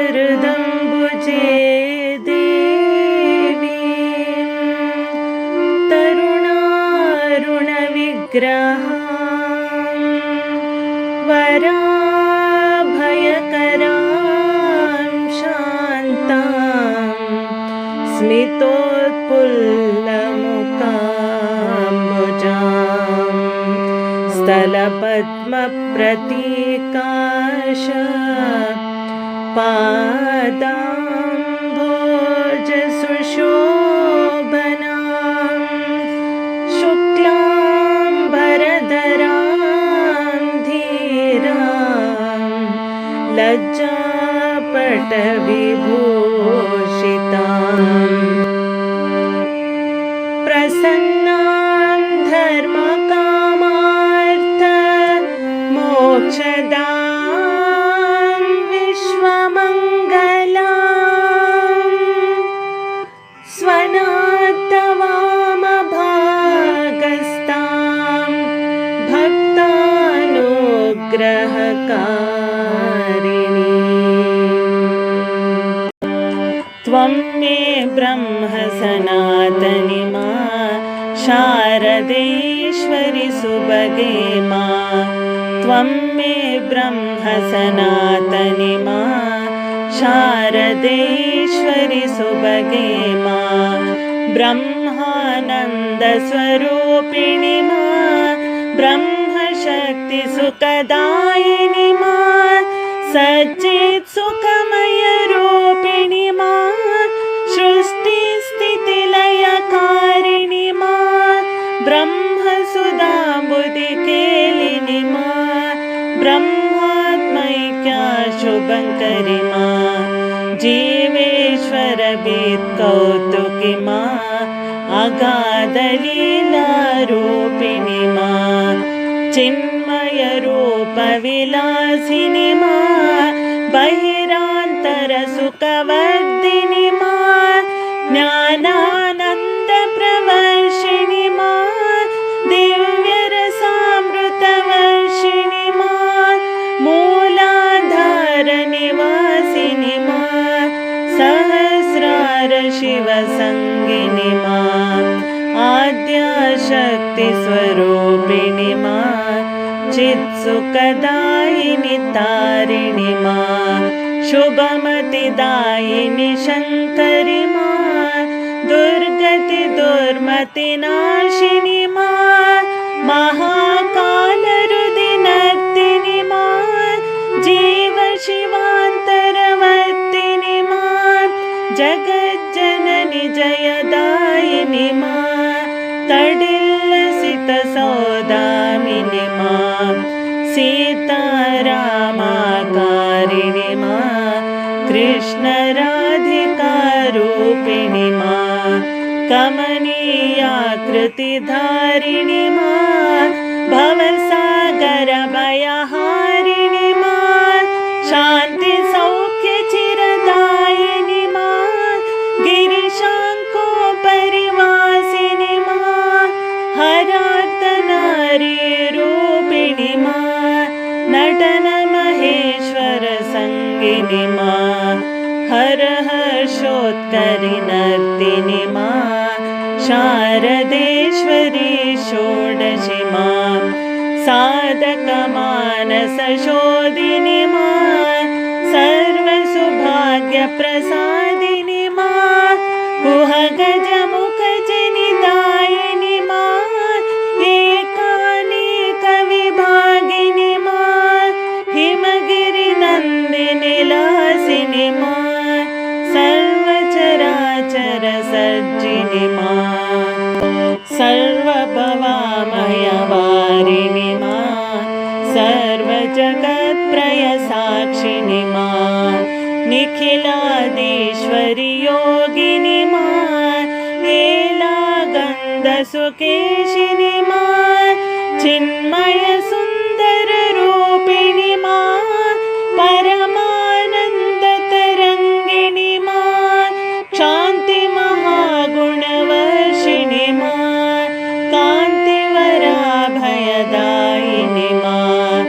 ध्यायेदृदम्बुजे देवीं तरुणारुणविग्रहां वराभयकरां शान्तां स्मितोत्पुल्लमुकाम्बुजां स्थलपद्मप्रतीकाश पादाम्भोजसुशोभनां शुक्लाम्बरधरां धीरां लज्जापटविभूषिताम् प्रसन्नां धर्मकामार्थ मोक्षदां विश्वमङ्गलां स्वनात्तवामभागस्तां भक्तानुग्रहकारिणीं त्वं मे ब्रह्म सनातनि मां शारदेश्वरि सुभगे मां त्वं मे ब्रह्म सनातनि मां शारदेश्वरि सुभगे मां ब्रह्मानन्दस्वरूपिणि मां ब्रह्मशक्ति सुखदायिनि मां सच्चित् सुखमयरूपिणि मां सृष्टिस्थितिलयकारिणि मां ब्रह्मसुधाम्बुधिकेलिनि मां ब्रह्मात्मैक्या शुभङ्करि मां जीवेश्वरवित्कौतुकि मां अगाधलीलारूपिणि मां चिन्मयरूपविलासिनि मां बहिरान्तरसुखवर्धिनि मां ज्ञानानन्दप्रवर्षिणि मां दिव्यरसामृतवर्षिणि मां मूलाधारनिवासिनि मां सहस्रारशिवसङ्गिनि मां आद्याशक्तिस्वरूपिणि मां चित्सुखदायिनि तारिणि मां शुभमतिदायिनि शङ्करि मां दुर्गति दुर्मतिनाशिनि मां महाकालरुदिनर्दिनि मां जीवशिवान्तरवर्तिनि मां जगज्जननि जयदायिनि मां तडिल्लसितसौदामिनि मां सीतारामाकारिणि मां कृष्णराधिकारूपिणि मां कमनीयाकृतिधारिणि मां भवसागरभयहारिणि मां शान्तिसौख्यचिरदायिनि मां गिरिशाङ्कोपरिवासिनि मां हरार्दनारीरूपिणि मां नटनमहेश्वरसङ्गिनि मां हरहर्षोत्करि नर्तिनि मां शारदेश्वरी षोडशि मां साधकमानसशोधिनि मां सर्वसौभाग्यप्रसादिनि मां कुहगजमुखजनिदायिनि मां एकानेकविभागिनि मां हिमगिरिनन्दिनि लासिनि मां सर्वचराचरसर्जिनि मां सर्वभवामयवारिणि मां सर्वजगत्प्रयसाक्षिणि मां निखिलाधीश्वरि योगिनि मां लीलागन्धसुकेशिनि मां चिन्मयसुन्दररूपिणि मां परमानन्दतरङ्गिणि मां शान्तिमहागुणवर्षिणि मां कान्तिवराभयदायिनि मां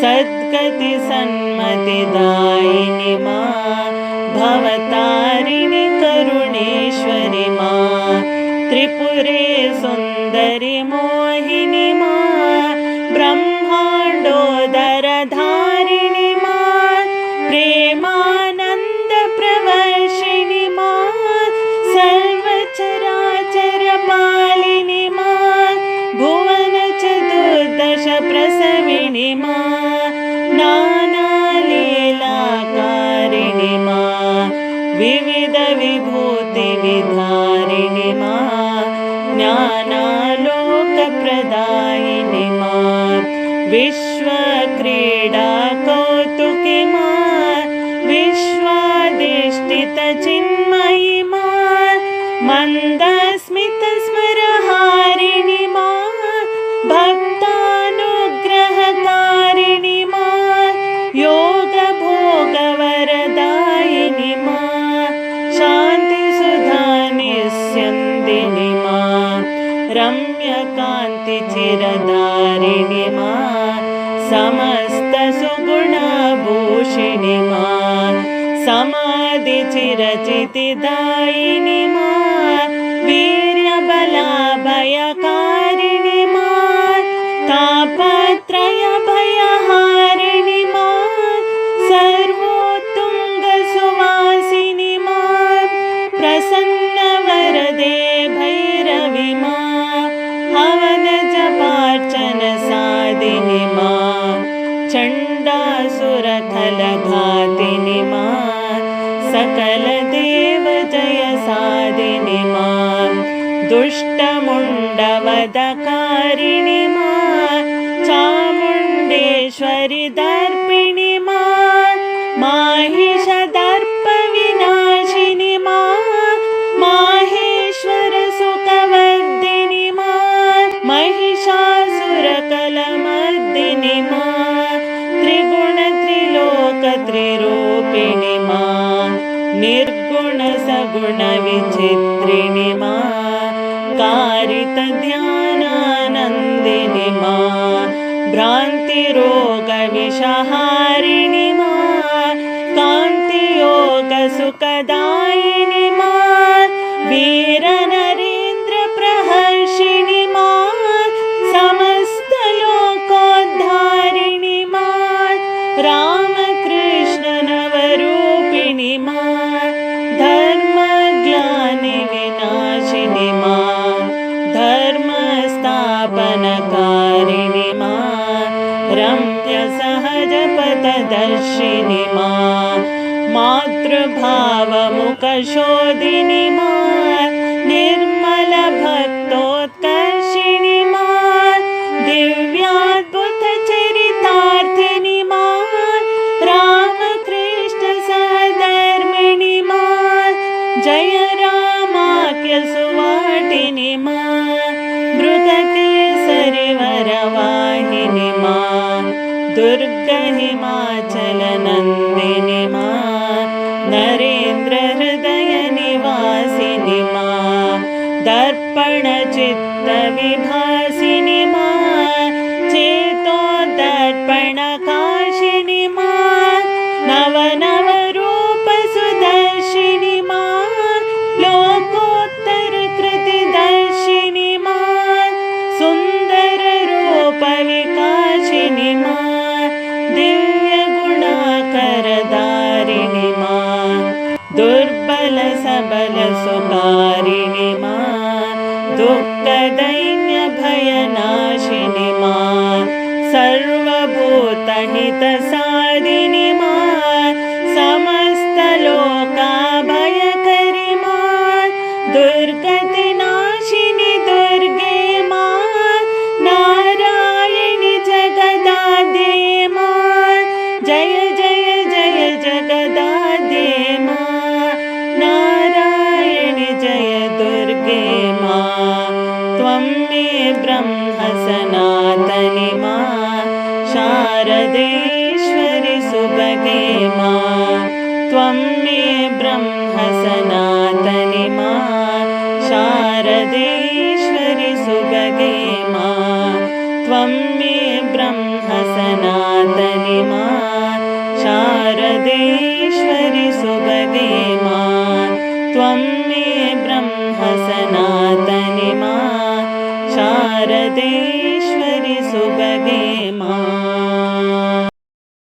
सद्गति सन्मतिदायिनि मा भवतारिणि करुणेश्वरि मा त्रिपुरे सुन्दरि मोहिनि मा ब्रह्माण्डोदरधारिणि मा प्रेमानन्द प्रवर्षिणि मा सर्वचराचरपालिनि मा भुवन चतुर्दश प्रसविनि मा नानालीलाकारिणि मा विविध विभूति विधारिणि मा ज्ञानालोकप्रदायिनि मा विश्वक्रीडा कौतुकि मा विश्वाधिष्ठितचिन्मयि मा मन्दस्मितस्मरहारिणि मा भक्तानुग्रहकारिणि मा योगभोगवरदायिनि मा शान्तिसुधानिस्यन्दिनि मा रम्यकान्तिचिरधारिणि मा समस्तसुगुणभूषिणि मा समाधिचिरचितिदायिनि मा वीर्यबलाभयकारिणि मा तापत्रयभयहारिणि मा सर्वोत्तुङ्गसुवासिनि मा प्रसन्नवरदे भैरवि मा हवनजपार्चनसादिनि मा चण्डासुरखलघातिनि मा सकलदेवजयसादिनि मा दुष्टमुण्डवधकारिणि मा चामुण्डेश्वरि दर्पिणि मा माहिषदर्पविनाशिनि मा माहेश्वरसुखवर्धिनि मा महिषासुरकलमर्दिनि मा त्रिगुणत्रिलोकत्रिरूपिणि मा निर्गुणसगुणविचित्रिणि मा कारितध्यानानन्दिनि मा भ्रान्तिरोगविषहारिणि मा कान्तियोगसुखदायिनि मा वीरनरेन्द्रप्रहर्षिणि मा समस्तलोकोद्धारिणि मा रामकृष्णनवरूपिणि मा धर्मग्लानिविनाशिनि मा धर्मस्थापनकारिणि मा रम्यसहजपथदर्शिनि मा मातृभावमुखशोधिनि मा निर्मलभक्तोत्कर्षिणि मा दिव्याद्भुतचरितार्थिनि मा रामकृष्णसहधर्मिणि मा जय रामाख्यसुवाटिनि मा मृगकेसरिवरवाहिनि मा दुर्गहिमाचलनन्दिनि मा नरेन्द्रहृदयनिवासिनि मा दर्पणचित्तविभासिनि मा चेतोदर्पणकाशिनि मा नवनवरूपसुदर्शिनि मा लोकोत्तरकृतिदर्शिनि मा सुन्दररूपविकासिनि मा दिव्यगुणाकरधारिणि मा दुर्बलसबलसुकारिणि मा दुःखदैन्यभयनाशिनि मा सर्वभूतहितसादिनि मा समस्तलोकाभयकरि मा दुर्गतिनाशिनि दुर्गे मा नारायणि जगदाद्ये मा जय जय जय जगदाद्ये मा नारायणि जय दुर्गे मा त्वं मे ब्रह्म सनातनि मा शारदेश्वरि सुभगे मा त्वं मे ब्रह्म सनातनि मा शारदेश्वरि सुभगे मा त्वं मे ब्रह्म सनातनि मां शारदेश्वरि सुभगे मां त्वं मे ब्रह्म सनातनि मां शारदेश्वरि सुभगे मां।